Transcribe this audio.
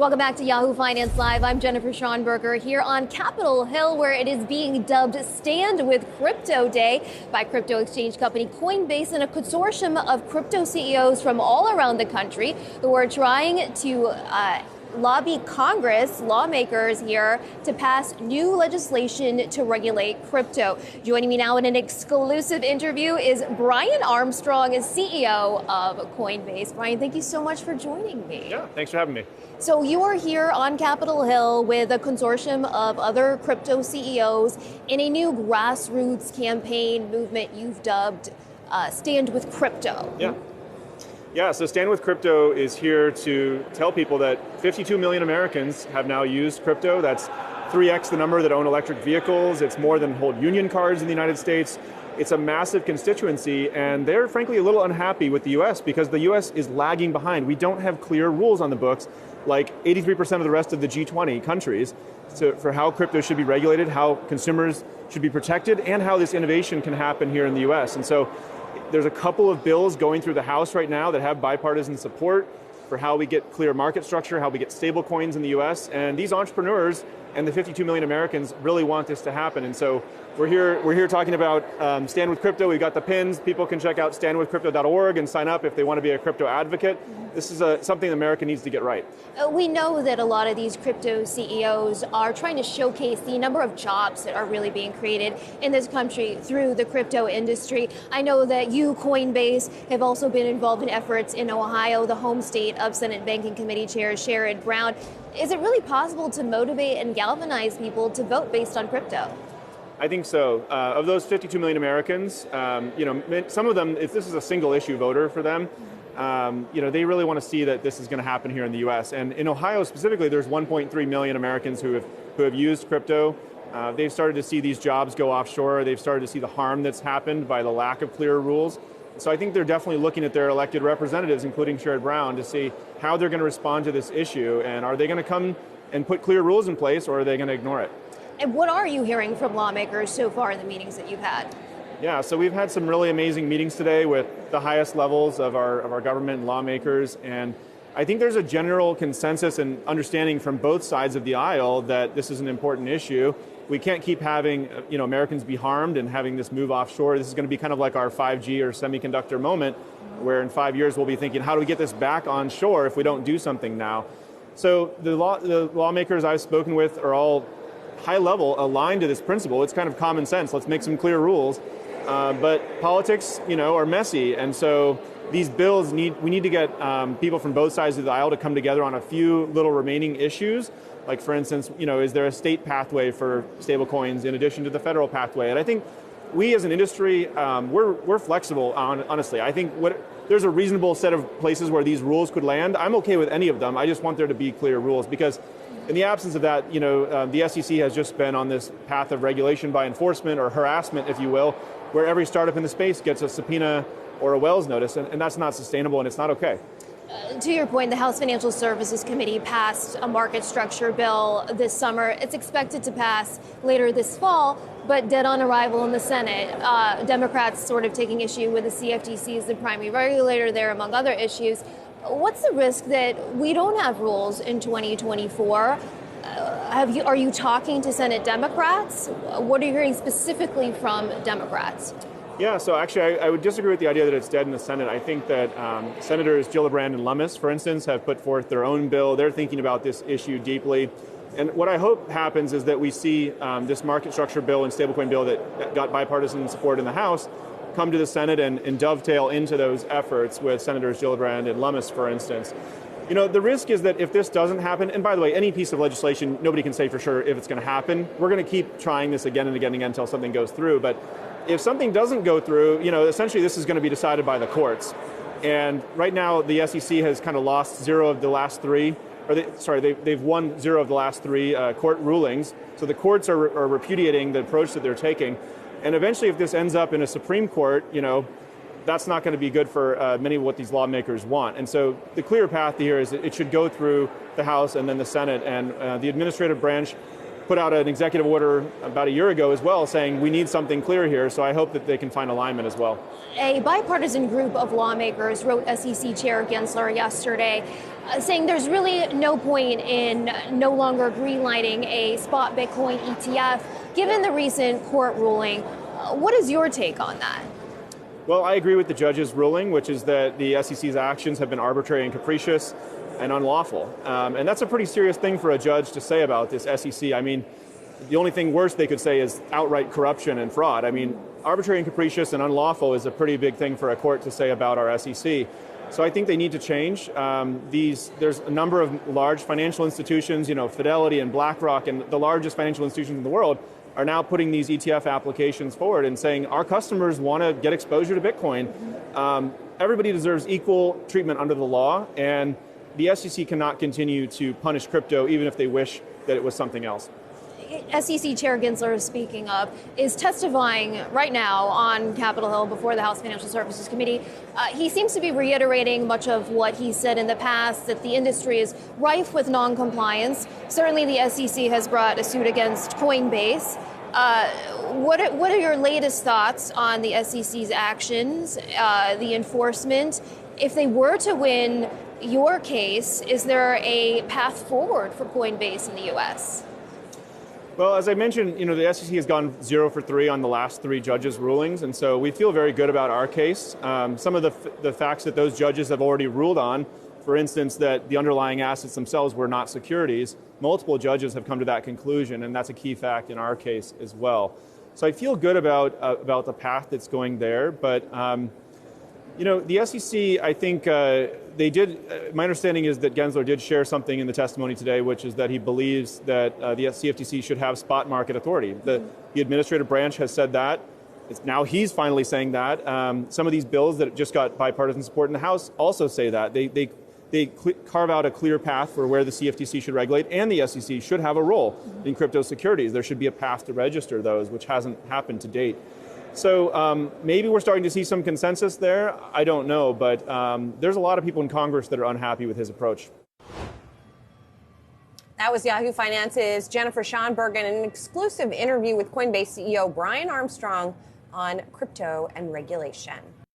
Welcome back to Yahoo Finance Live. I'm Jennifer Schonberger here on Capitol Hill, where it is being dubbed Stand with Crypto Day by crypto exchange company Coinbase and a consortium of crypto CEOs from all around the country who are trying to lobby Congress, lawmakers here, to pass new legislation to regulate crypto. Joining me now in an exclusive interview is Brian Armstrong, CEO of Coinbase. Brian, thank you so much for joining me. Yeah, thanks for having me. So you are here on Capitol Hill with a consortium of other crypto CEOs in a new grassroots campaign movement you've dubbed Stand with Crypto. Yeah, so Stand with Crypto is here to tell people that 52 million Americans have now used crypto. That's 3x the number that own electric vehicles. It's more than hold union cards in the United States. It's a massive constituency, and they're frankly a little unhappy with the US because the US is lagging behind. We don't have clear rules on the books, like 83% of the rest of the G20 countries, for how crypto should be regulated, how consumers should be protected, and how this innovation can happen here in the US. And so there's a couple of bills going through the House right now that have bipartisan support for how we get clear market structure, how we get stable coins in the US, and these entrepreneurs and the 52 million Americans really want this to happen. And so we're here talking about Stand with Crypto. We've got the pins. People can check out standwithcrypto.org and sign up if they want to be a crypto advocate. This is something America needs to get right. We know that a lot of these crypto CEOs are trying to showcase the number of jobs that are really being created in this country through the crypto industry. I know that you, Coinbase, have also been involved in efforts in Ohio, the home state of Senate Banking Committee Chair Sherrod Brown. Is it really possible to motivate and galvanize people to vote based on crypto? I think so. Of those 52 million Americans, some of them, if this is a single issue voter for them, they really want to see that this is going to happen here in the U.S. And in Ohio specifically, there's 1.3 million Americans who have used crypto. They've started to see these jobs go offshore. They've started to see the harm that's happened by the lack of clear rules. So I think they're definitely looking at their elected representatives, including Sherrod Brown, to see how they're going to respond to this issue. And are they going to come and put clear rules in place, or are they going to ignore it? And what are you hearing from lawmakers so far in the meetings that you've had? Yeah, so we've had some really amazing meetings today with the highest levels of our government and lawmakers, and I think there's a general consensus and understanding from both sides of the aisle that this is an important issue. We can't keep having Americans be harmed and having this move offshore. This is going to be kind of like our 5G or semiconductor moment, where in 5 years we'll be thinking, how do we get this back on shore if we don't do something now? So the lawmakers I've spoken with are all high level aligned to this principle. It's kind of common sense. Let's make some clear rules. But politics, are messy. And so these bills we need to get people from both sides of the aisle to come together on a few little remaining issues. Like, for instance, is there a state pathway for stablecoins in addition to the federal pathway? And I think we as an industry, we're flexible, honestly. I think there's a reasonable set of places where these rules could land. I'm okay with any of them. I just want there to be clear rules, because in the absence of that, the SEC has just been on this path of regulation by enforcement, or harassment, if you will, where every startup in the space gets a subpoena or a Wells notice, and that's not sustainable, and it's not okay. To your point, the House Financial Services Committee passed a market structure bill this summer. It's expected to pass later this fall, but dead on arrival in the Senate. Democrats sort of taking issue with the CFTC as the primary regulator there, among other issues. What's the risk that we don't have rules in 2024? Are you talking to Senate Democrats? What are you hearing specifically from Democrats? Yeah, so actually I would disagree with the idea that it's dead in the Senate. I think that Senators Gillibrand and Lummis, for instance, have put forth their own bill. They're thinking about this issue deeply. And what I hope happens is that we see this market structure bill and stablecoin bill that got bipartisan support in the House come to the Senate and dovetail into those efforts with Senators Gillibrand and Lummis, for instance. The risk is that if this doesn't happen, and by the way, any piece of legislation, nobody can say for sure if it's going to happen. We're going to keep trying this again and again and again until something goes through. But if something doesn't go through, essentially this is going to be decided by the courts. And right now, the SEC has kind of lost zero of the last three, they've won zero of the last three court rulings. So the courts are repudiating the approach that they're taking. And eventually, if this ends up in a Supreme Court, that's not going to be good for many of what these lawmakers want. And so the clear path here is that it should go through the House and then the Senate. And the administrative branch put out an executive order about a year ago as well, saying we need something clear here. So I hope that they can find alignment as well. A bipartisan group of lawmakers wrote SEC Chair Gensler yesterday saying there's really no point in no longer greenlighting a spot Bitcoin ETF, given the recent court ruling. What is your take on that? Well, I agree with the judge's ruling, which is that the SEC's actions have been arbitrary and capricious and unlawful. And that's a pretty serious thing for a judge to say about this SEC. I mean, the only thing worse they could say is outright corruption and fraud. I mean, arbitrary and capricious and unlawful is a pretty big thing for a court to say about our SEC. So I think they need to change. There's a number of large financial institutions, Fidelity and BlackRock and the largest financial institutions in the world are now putting these ETF applications forward and saying our customers want to get exposure to Bitcoin. Everybody deserves equal treatment under the law, and the SEC cannot continue to punish crypto even if they wish that it was something else. SEC Chair Gensler, speaking of, is testifying right now on Capitol Hill before the House Financial Services Committee. He seems to be reiterating much of what he said in the past, that the industry is rife with non-compliance. Certainly the SEC has brought a suit against Coinbase. What are your latest thoughts on the SEC's actions, the enforcement? If they were to win your case, is there a path forward for Coinbase in the U.S.? Well, as I mentioned, the SEC has gone 0 for 3 on the last 3 judges' rulings, and so we feel very good about our case. Some of the facts that those judges have already ruled on, for instance, that the underlying assets themselves were not securities, multiple judges have come to that conclusion, and that's a key fact in our case as well. So I feel good about the path that's going there, but the SEC, I think they did, my understanding is that Gensler did share something in the testimony today, which is that he believes that the CFTC should have spot market authority. The administrative branch has said that. Now he's finally saying that. Some of these bills that just got bipartisan support in the House also say that. They carve out a clear path for where the CFTC should regulate, and the SEC should have a role in crypto securities. There should be a path to register those, which hasn't happened to date. So maybe we're starting to see some consensus there. I don't know, but there's a lot of people in Congress that are unhappy with his approach. That was Yahoo Finance's Jennifer Schonberg in an exclusive interview with Coinbase CEO Brian Armstrong on crypto and regulation.